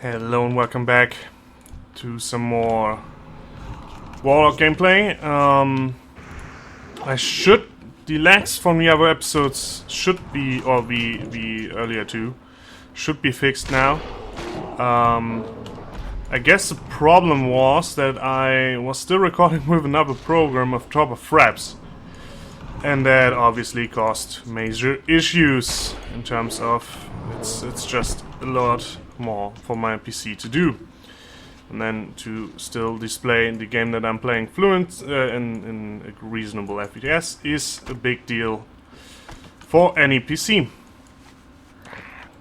Hello and welcome back to some more Warlock gameplay. The lags from the other episodes should be, or the earlier two, should be fixed now. I guess the problem was that I was still recording with another program of top of fraps. And that obviously caused major issues in terms of it's just a lot more for my PC to do. And then to still display the game that I'm playing fluent in a reasonable FPS is a big deal for any PC.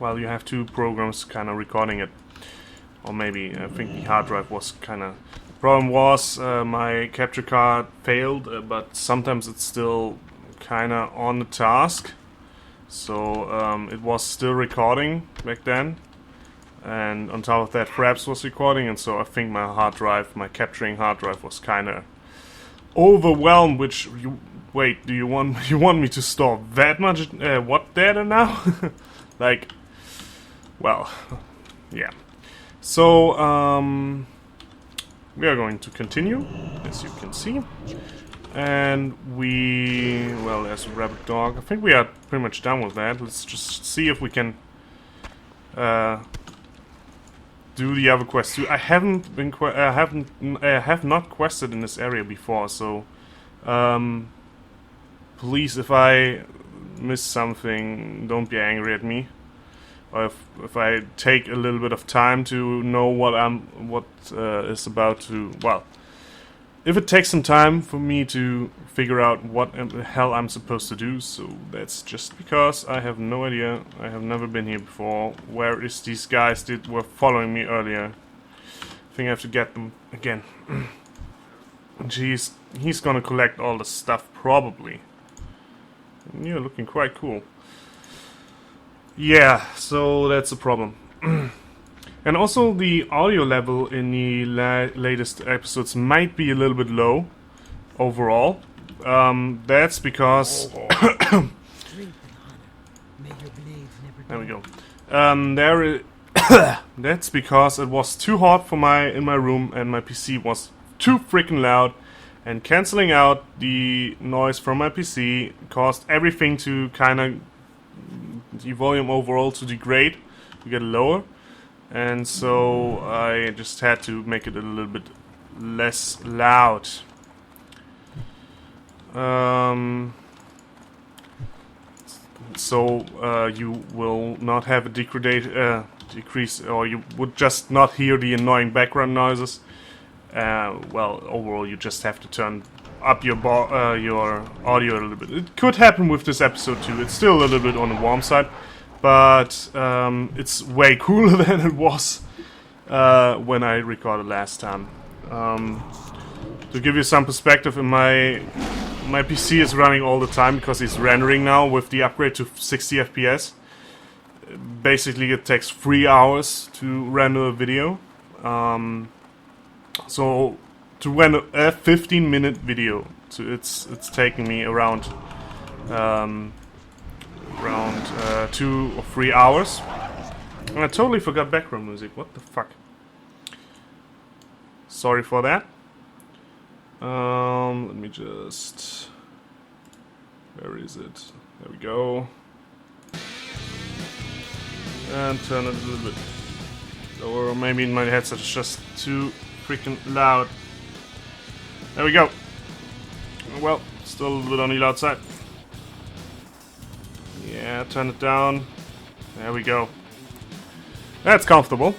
While you have two programs kind of recording it. Or maybe, I think the hard drive was kind of... The problem was my capture card failed, but sometimes it's still kind of on the task. So it was still recording back then. And on top of that, Fraps was recording, and so I think my hard drive, my capturing hard drive, was kind of overwhelmed. Which wait, do you want me to store that much what data now? Like, well, yeah. So we are going to continue, as you can see, and there's a rabbit dog. I think we are pretty much done with that. Let's just see if we can do the other quest too. I have not quested in this area before, so please, if I miss something, don't be angry at me. Or if I take a little bit of time to know what is about to, well, if it takes some time for me to figure out what the hell I'm supposed to do, so that's just because I have no idea. I have never been here before. Where is these guys that were following me earlier? I think I have to get them again. Jeez, he's gonna collect all the stuff probably. You're looking quite cool. Yeah, so that's a problem. And also the audio level in the latest episodes might be a little bit low overall. That's because there we go. That's because it was too hot for in my room, and my PC was too freaking loud, and cancelling out the noise from my PC caused everything to kind of the volume overall to degrade, to get lower. And so I just had to make it a little bit less loud. So you will not have a decrease, or you would just not hear the annoying background noises. Well, overall, you just have to turn up your audio a little bit. It could happen with this episode too. It's still a little bit on the warm side. But it's way cooler than it was when I recorded last time. To give you some perspective, my PC is running all the time because it's rendering now with the upgrade to 60 FPS. Basically, it takes 3 hours to render a video. So to render a 15-minute video, so it's taking me around 2 or 3 hours. And I totally forgot background music. What the fuck? Sorry for that. Let me just... Where is it? There we go. And turn it a little bit lower. Maybe my headset is just too freaking loud. There we go. Well, still a little bit on the loud side. Yeah, turn it down. There we go. That's comfortable.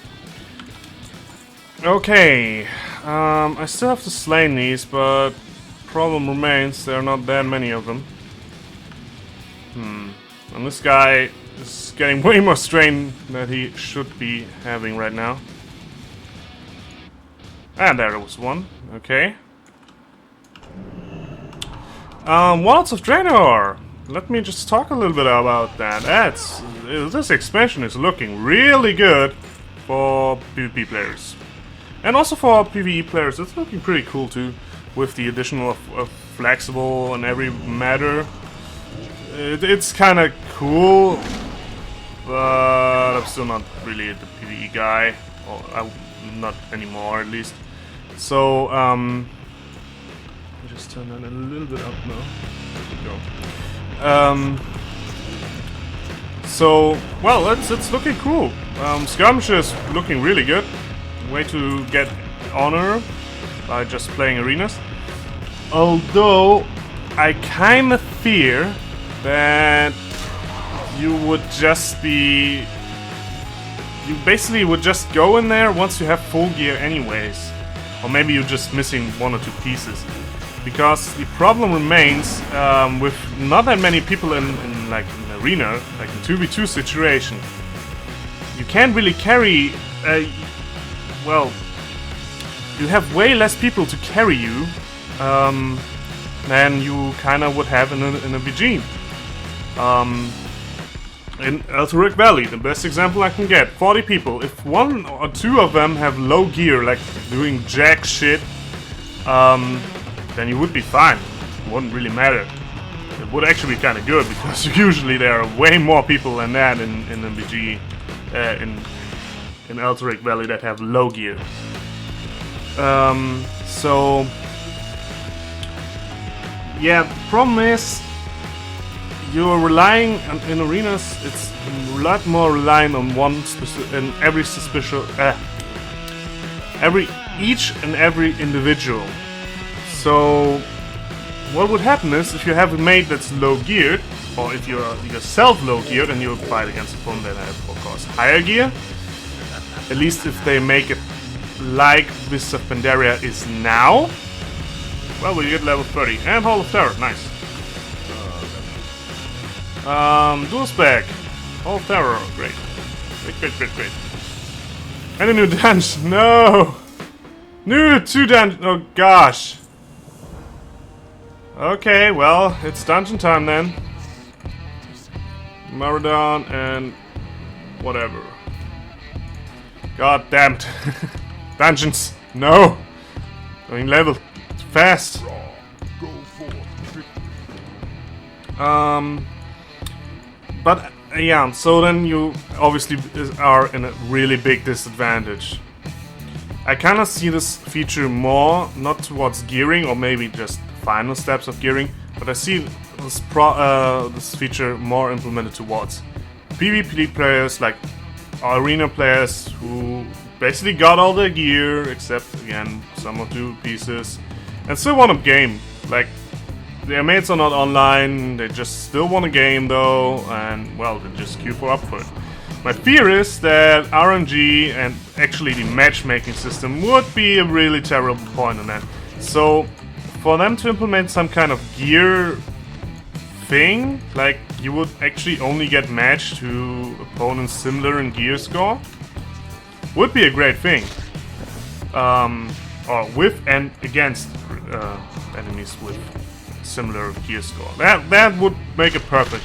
Okay. I still have to slay these, but problem remains, there are not that many of them. And this guy is getting way more strain than he should be having right now. And there was one. Okay. Walls of Draenor! Let me just talk a little bit about that. This expansion is looking really good for PvP players. And also for PvE players, it's looking pretty cool too, with the addition of flexible and every matter. It's kind of cool, but I'm still not really the PvE guy. or not anymore at least. So I'll just turn that a little bit up now. There we go. So well, it's looking cool. Skirmisher is looking really good. Way to get honor by just playing arenas. Although I kind of fear that you basically would just go in there once you have full gear anyways. Or maybe you're just missing one or two pieces. Because the problem remains with not that many people in like an arena, like in 2v2 situation. You can't really carry, well, you have way less people to carry you than you kinda would have in a BG. In Eltharic Valley, the best example I can get, 40 people. If one or two of them have low gear, like doing jack shit, then you would be fine. It wouldn't really matter. It would actually be kind of good, because usually there are way more people than that in the BG, in Eltharic Valley that have low gear. So yeah, the problem is you're relying on, in arenas. It's a lot more reliant on one specific, and each and every individual. So what would happen is, if you have a mate that's low geared, or if you're yourself low geared and you fight against a opponent that have, of course, higher gear, at least if they make it like this of Pandaria is now, well, we get level 30 and Hall of Terror, nice. Dual spec, Hall of Terror, great. Great. And a new dungeon, no! New 2 dungeon, oh gosh. Okay, well, it's dungeon time then. Maradon and whatever. God damn it. Dungeons, no! Going level fast. But yeah, so then you obviously are in a really big disadvantage. I kind of see this feature more, not towards gearing, or maybe just final steps of gearing, but I see this feature more implemented towards PvP players, like arena players who basically got all their gear, except again some or two pieces, and still want to game. Like, their mates are not online, they just still want to game though, and well, they just queue for upfront. My fear is that RNG and actually the matchmaking system would be a really terrible point on that. So for them to implement some kind of gear thing, like you would actually only get matched to opponents similar in gear score, would be a great thing. Or with and against enemies with similar gear score. That would make it perfect.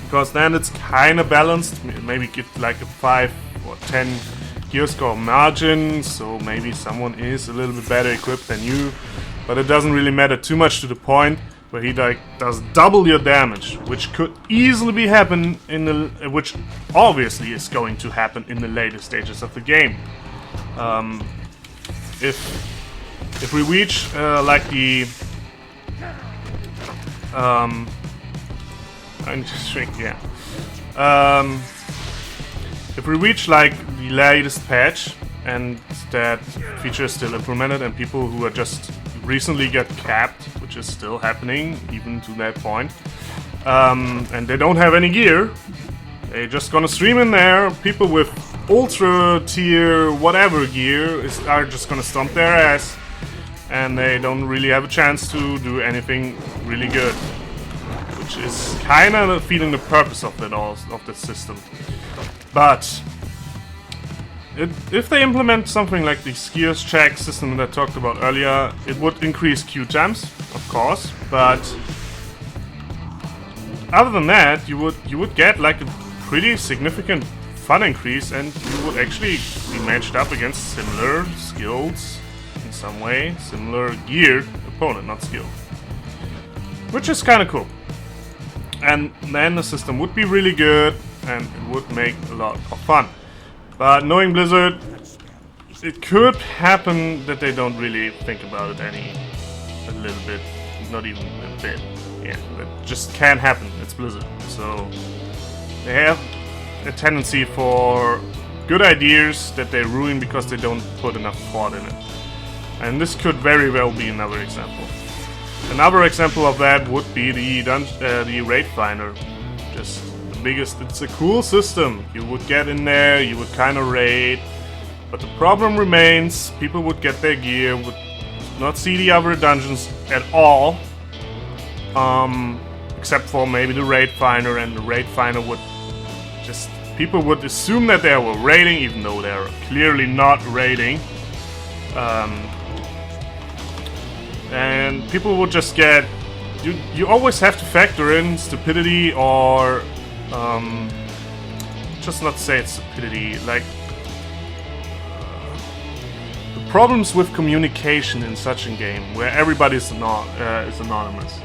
Because then it's kind of balanced. Maybe get like a 5 or 10 gear score margin, so maybe someone is a little bit better equipped than you. But it doesn't really matter too much, to the point where he like does double your damage, which could easily be happen in the, which obviously is going to happen in the later stages of the game. If we reach like the I need to shrink, yeah. If we reach like the latest patch and that feature is still implemented, and people who are just recently get capped, which is still happening even to that point, and they don't have any gear, they're just gonna stream in there. People with ultra tier whatever gear are just gonna stomp their ass, and they don't really have a chance to do anything really good, which is kind of feeling the purpose of it all, of the system. But if they implement something like the skiers check system that I talked about earlier, it would increase queue times, of course. But other than that, you would get like a pretty significant fun increase, and you would actually be matched up against similar skills in some way, similar geared opponent, not skilled, which is kind of cool. And then the system would be really good, and it would make a lot of fun. But knowing Blizzard, it could happen that they don't really think about it a little bit, not even a bit. Yeah, that just can't happen. It's Blizzard. So they have a tendency for good ideas that they ruin because they don't put enough thought in it. And this could very well be another example. Another example of that would be the raid finder. Just the biggest. It's a cool system. You would get in there, you would kind of raid, but the problem remains. People would get their gear, would not see the other dungeons at all, except for maybe the raid finder, and the raid finder would just. People would assume that they were raiding, even though they're clearly not raiding. And people would just get... You always have to factor in stupidity or... just not say it's stupidity, like... the problems with communication in such a game, where everybody is anonymous.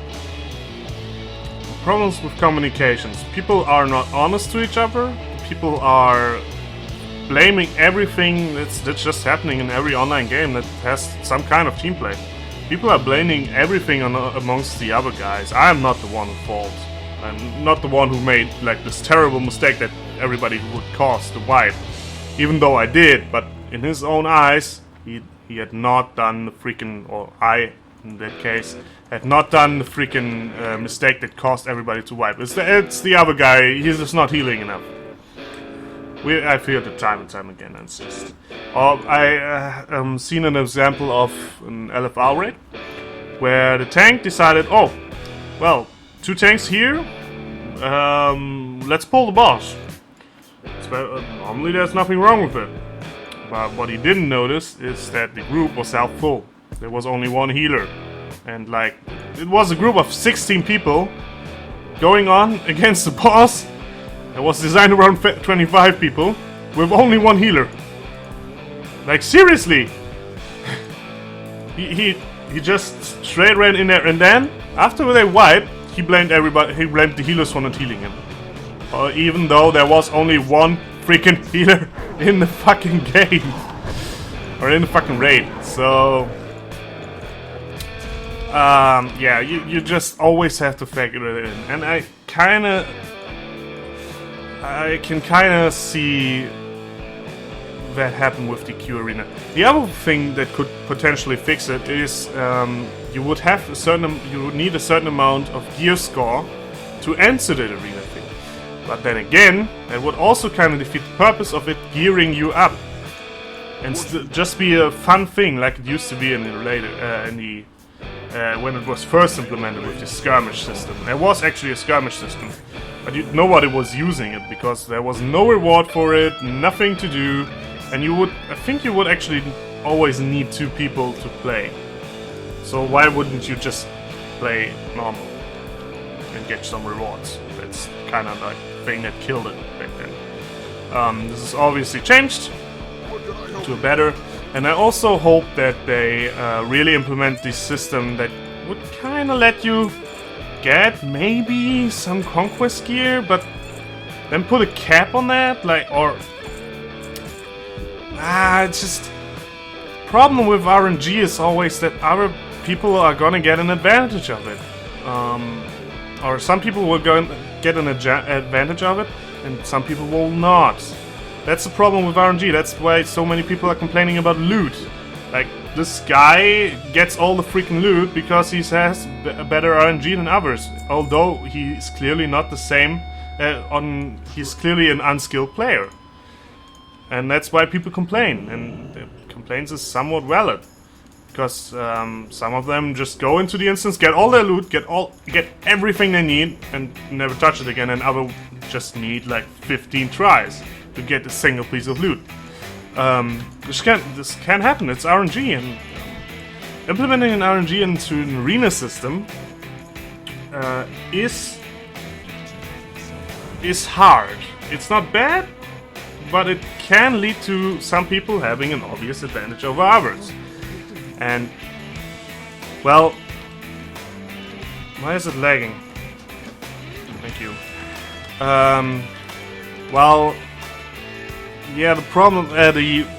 Problems with communications. People are not honest to each other. People are blaming everything that's just happening in every online game that has some kind of team play. People are blaming everything amongst the other guys. I am not the one at fault. I'm not the one who made like this terrible mistake that everybody would cause the wipe. Even though I did, but in his own eyes, he had not done the freaking, or I, in that case, had not done the freaking mistake that caused everybody to wipe. It's the other guy. He's just not healing enough. I feel it time and time again. It's just. I seen an example of an LFR raid where the tank decided, oh, well, 2 tanks here. Let's pull the boss. Normally, there's nothing wrong with it. But what he didn't notice is that the group was half full. There was only 1 healer. And like, it was a group of 16 people going on against the boss. It was designed around 25 people with only 1 healer. Like seriously, he just straight ran in there, and then after they wiped, he blamed everybody. He blamed the healers for not healing him, even though there was only 1 freaking healer in the fucking game or in the fucking raid. So. Yeah, you just always have to factor it in, and I can kinda see that happen with the Q Arena. The other thing that could potentially fix it is you would need a certain amount of gear score to enter the arena thing. But then again, that would also kind of defeat the purpose of it gearing you up, and just be a fun thing like it used to be in the when it was first implemented with the skirmish system. There was actually a skirmish system, but nobody was using it because there was no reward for it, nothing to do, and I think you would actually always need 2 people to play. So why wouldn't you just play normal and get some rewards? That's kind of like the thing that killed it back then. This is obviously changed to a better. And I also hope that they really implement this system that would kind of let you get maybe some conquest gear, but then put a cap on that, it's just problem with RNG is always that other people are gonna get an advantage of it, or some people will get an advantage of it, and some people will not. That's the problem with RNG. That's why so many people are complaining about loot. Like, this guy gets all the freaking loot because he has a better RNG than others. Although he's clearly not the same. He's clearly an unskilled player. And that's why people complain. And the complaints is somewhat valid. Because some of them just go into the instance, get all their loot, get everything they need, and never touch it again. And others just need like 15 tries to get a single piece of loot. This can happen. It's RNG, and implementing an RNG into an arena system is hard. It's not bad, but it can lead to some people having an obvious advantage over others. And well, why is it lagging? Thank you. Well, Yeah, the problem, the